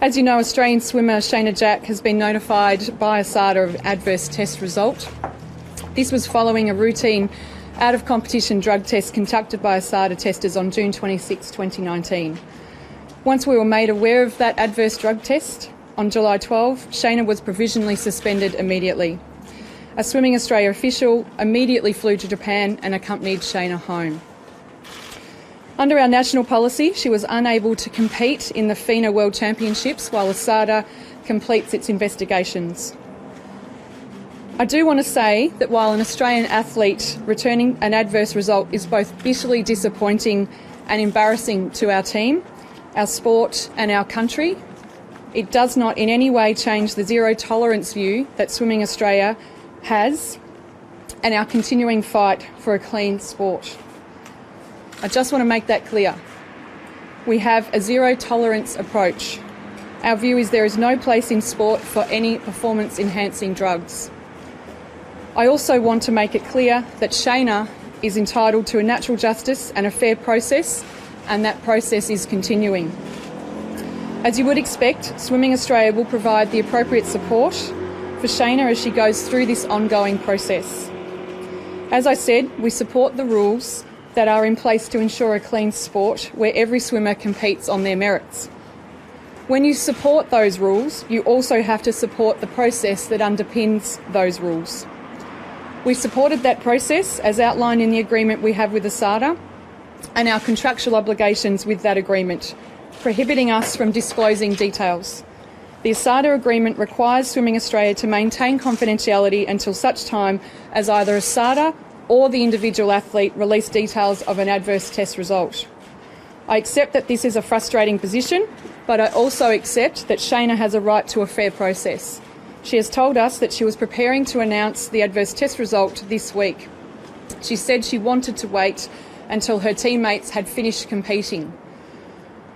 As you know, Australian swimmer Shayna Jack has been notified by ASADA of an adverse test result. This was following a routine out-of-competition drug test conducted by ASADA testers on June 26, 2019. Once we were made aware of that adverse drug test, on July 12, Shayna was provisionally suspended immediately. A Swimming Australia official immediately flew to Japan and accompanied Shayna home. Under our national policy, she was unable to compete in the FINA World Championships while ASADA completes its investigations. I do want to say that while an Australian athlete returning an adverse result is both bitterly disappointing and embarrassing to our team, our sport and our country, it does not in any way change the zero tolerance view that Swimming Australia has and our continuing fight for a clean sport. I just want to make that clear. We have a zero tolerance approach. Our view is there is no place in sport for any performance enhancing drugs. I also want to make it clear that Shayna is entitled to a natural justice and a fair process, and that process is continuing. As you would expect, Swimming Australia will provide the appropriate support for Shayna as she goes through this ongoing process. As I said, we support the rules that are in place to ensure a clean sport where every swimmer competes on their merits. When you support those rules, you also have to support the process that underpins those rules. We supported that process as outlined in the agreement we have with ASADA and our contractual obligations with that agreement, prohibiting us from disclosing details. The ASADA agreement requires Swimming Australia to maintain confidentiality until such time as either ASADA or the individual athlete release details of an adverse test result. I accept that this is a frustrating position, but I also accept that Shayna has a right to a fair process. She has told us that she was preparing to announce the adverse test result this week. She said she wanted to wait until her teammates had finished competing.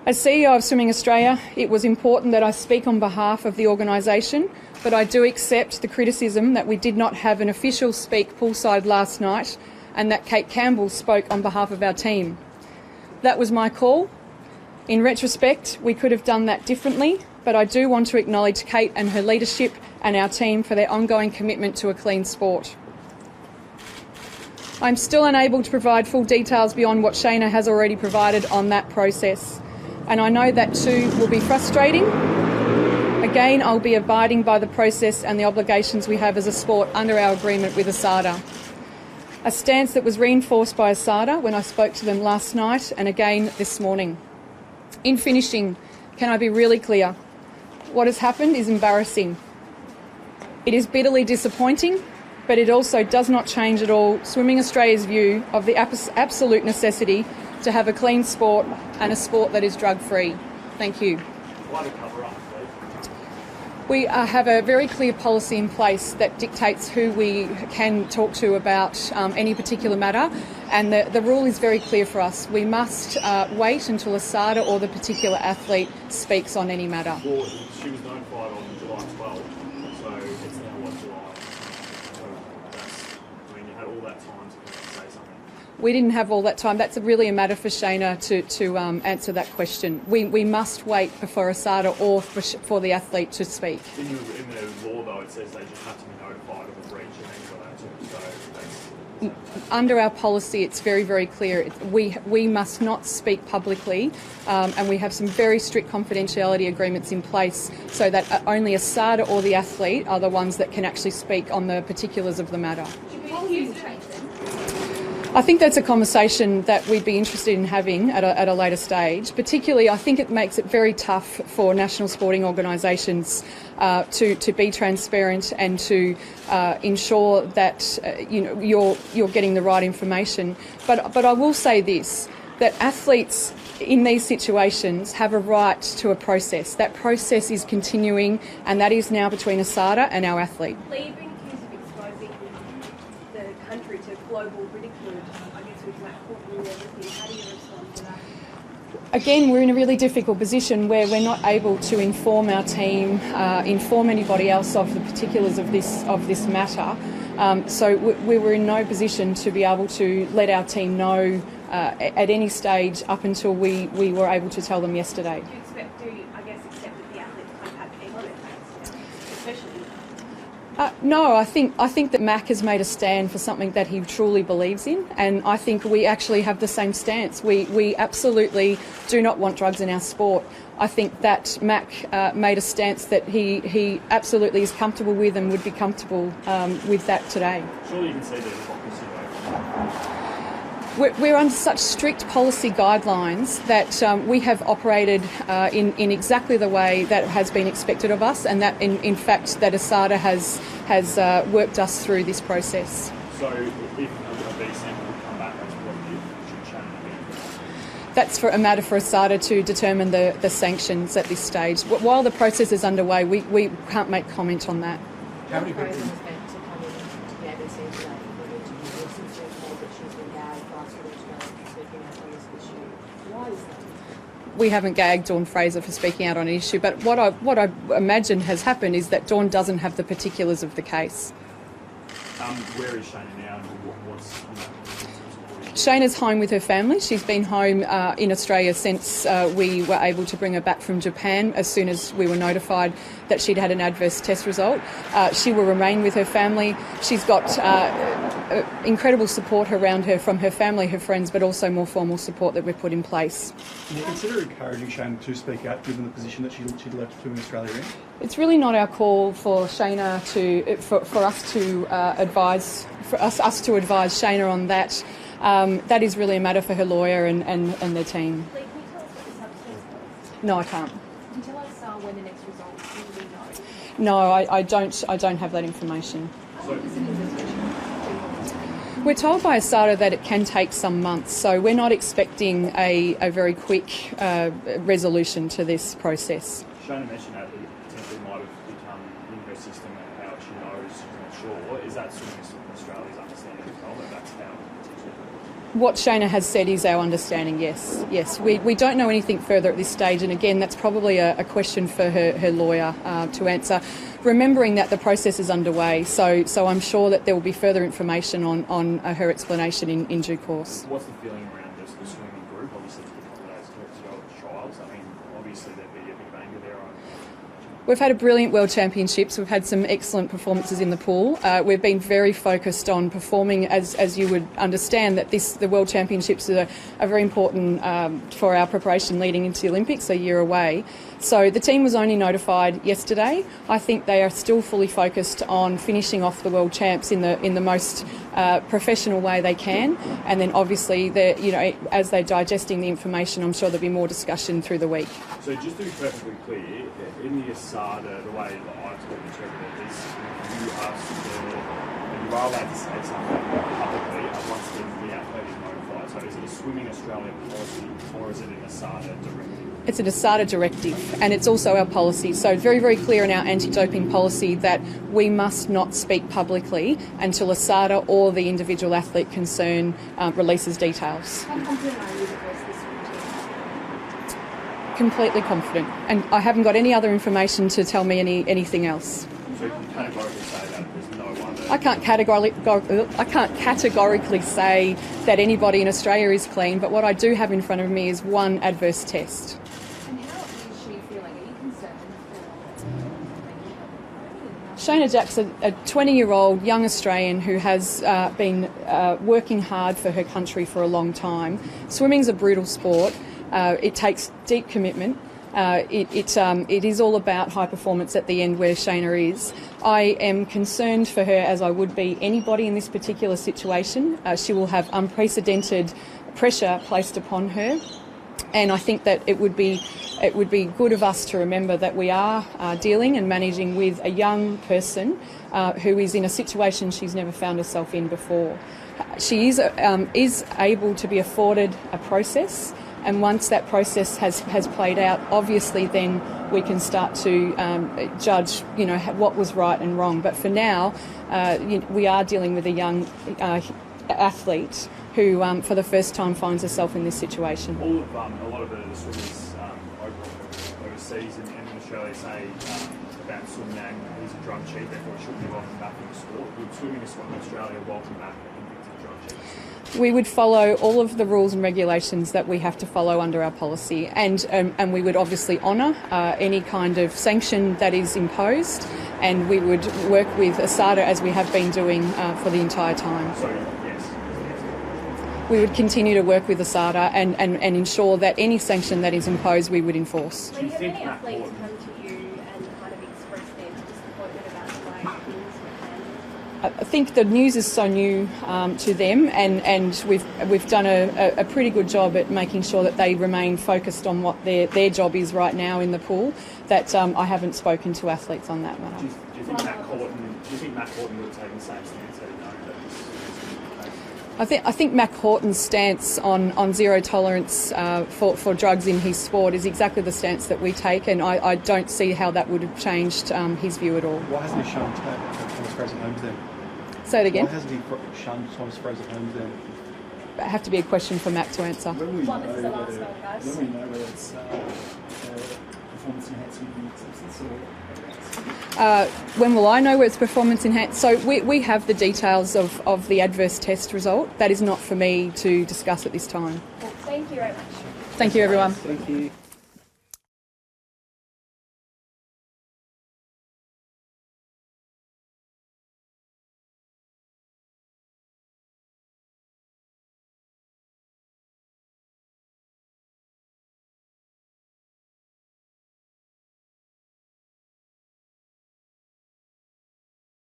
As CEO of Swimming Australia, it was important that I speak on behalf of the organisation, but I do accept the criticism that we did not have an official speak poolside last night and that Kate Campbell spoke on behalf of our team. That was my call. In retrospect, we could have done that differently, but I do want to acknowledge Kate and her leadership and our team for their ongoing commitment to a clean sport. I'm still unable to provide full details beyond what Shayna has already provided on that process, and I know that too will be frustrating. Again, I'll be abiding by the process and the obligations we have as a sport under our agreement with ASADA. A stance that was reinforced by ASADA when I spoke to them last night and again this morning. In finishing, can I be really clear? What has happened is embarrassing. It is bitterly disappointing, but it also does not change at all Swimming Australia's view of the absolute necessity to have a clean sport and a sport that is drug-free. Thank you. We have a very clear policy in place that dictates who we can talk to about any particular matter, and the rule is very clear for us. We must wait until ASADA or the particular athlete speaks on any matter. Well, she was notified on July 12, so it's now what, July? So you had all that time to say something. We didn't have all that time. That's really a matter for Shayna to answer that question. We must wait before ASADA or for the athlete to speak. In the law, though, it says they just have to be notified of a breach and things like that too. So under our policy, it's very, very clear. We must not speak publicly, and we have some very strict confidentiality agreements in place so that only ASADA or the athlete are the ones that can actually speak on the particulars of the matter. I think that's a conversation that we'd be interested in having at a later stage. Particularly, I think it makes it very tough for national sporting organisations to be transparent and to ensure that you're getting the right information. But I will say this, that athletes in these situations have a right to a process. That process is continuing, and that is now between ASADA and our athlete. You've been accused of exposing the country to global ridicule, I guess, with Matt Courtney and everything. How do you respond to that? Again, we're in a really difficult position where we're not able to inform our team, inform anybody else of the particulars of this matter. So we were in no position to be able to let our team know at any stage up until we were able to tell them yesterday. Do you accept that the athletes No, I think that Mac has made a stand for something that he truly believes in, and I think we actually have the same stance. We absolutely do not want drugs in our sport. I think that Mac made a stance that he absolutely is comfortable with and would be comfortable with that today. Surely you can see the hypocrisy though. We're under such strict policy guidelines that we have operated in exactly the way that has been expected of us, and that in fact that ASADA has worked us through this process. So if a B sample would come back as positive, should Shannon be? That's a matter for ASADA to determine the sanctions at this stage. While the process is underway, we can't make comment on that. How many people? Fraser was meant to come in to the ABC today for an interview. Since we're told that she's been gagged last week for speaking out on this issue. Why is that? We haven't gagged Dawn Fraser for speaking out on an issue, but what I imagine has happened is that Dawn doesn't have the particulars of the case. Where is Shannon now and what's Shayna's home with her family. She's been home in Australia since we were able to bring her back from Japan as soon as we were notified that she'd had an adverse test result. She will remain with her family. She's got incredible support around her from her family, her friends, but also more formal support that we've put in place. Can you consider encouraging Shane to speak out given the position that she'd left to in Australia in? It's really not our call for Shayna for us to advise Shayna on that. That is really a matter for her lawyer and their team. Lee, can you tell us what the substance was? No, I can't. Can you tell us when the next results will be known? No, I don't have that information. How long is an investigation? We're told by ASADA that it can take some months, so we're not expecting a very quick resolution to this process. Shannon mentioned that it potentially might have become in her system and how she knows she's not sure. Is that sort of Australia's understanding as well, that that's how potentially? What Shayna has said is our understanding, yes. Yes, we don't know anything further at this stage, and again, that's probably a question for her lawyer to answer. Remembering that the process is underway, so I'm sure that there will be further information on her explanation in due course. What's the feeling around the swimming group? Obviously, it's a couple of days to go with trials. I mean, obviously there'd be a bit of anger there. We've had a brilliant World Championships. We've had some excellent performances in the pool. We've been very focused on performing, as you would understand, that the World Championships are very important for our preparation leading into the Olympics, a year away. So the team was only notified yesterday. I think they are still fully focused on finishing off the World Champs in the most professional way they can, and then obviously as they're digesting the information, I'm sure there'll be more discussion through the week. So just to be perfectly clear, in the ASADA, the way that I've interpreted it is you are allowed to say something publicly once the athlete is notified. So is it a Swimming Australia policy or is it an ASADA directive? It's an ASADA directive, and it's also our policy. So very, very clear in our anti-doping policy that we must not speak publicly until ASADA or the individual athlete concerned releases details. How confident are you that this swim team? Completely confident, and I haven't got any other information to tell me anything else. So you categorically say that there's no one that... I can't categorically say that anybody in Australia is clean, but what I do have in front of me is one adverse test. And how is she feeling? Are you concerned for Shayna Jack's a 20-year-old young Australian who has been working hard for her country for a long time. Swimming's a brutal sport. It takes deep commitment. It is all about high performance at the end where Shayna is. I am concerned for her as I would be anybody in this particular situation. She will have unprecedented pressure placed upon her. And I think that it would be good of us to remember that we are dealing and managing with a young person who is in a situation she's never found herself in before. She is able to be afforded a process, and once that process has played out, obviously then we can start to judge, what was right and wrong. But for now, we are dealing with a young athlete who, for the first time, finds herself in this situation. A lot of the swimmers overseas and in Australia say about Sunnang, he's a drug cheat, therefore he shouldn't be welcomed back in the sport. Would Swimming Australia welcome back a convicted drug cheat? We would follow all of the rules and regulations that we have to follow under our policy, and we would obviously honour any kind of sanction that is imposed, and we would work with ASADA as we have been doing for the entire time. So, yes. We would continue to work with ASADA and ensure that any sanction that is imposed we would enforce. When you have think many Matt athletes Gordon- come to you and kind of express their disappointment about the way things were handled? I think the news is so new to them, and we've done a pretty good job at making sure that they remain focused on what their job is right now in the pool. That I haven't spoken to athletes on that matter. Do you think Matt Horton would have taken the same stance had he known that this was the case? I think Matt Horton's stance on zero tolerance for drugs in his sport is exactly the stance that we take, and I don't see how that would have changed his view at all. Why hasn't he shunned Thomas Fraser Holmes then? Say it again. Why hasn't he shunned Thomas Fraser Holmes then? It have to be a question for Matt to answer. When we Well, know this is the last whether, one, guys. when we know whether it's performance enhancing substance or When will I know where it's performance enhanced? So we have the details of the adverse test result. That is not for me to discuss at this time. Well, thank you very much. Thank you, everyone. thank you.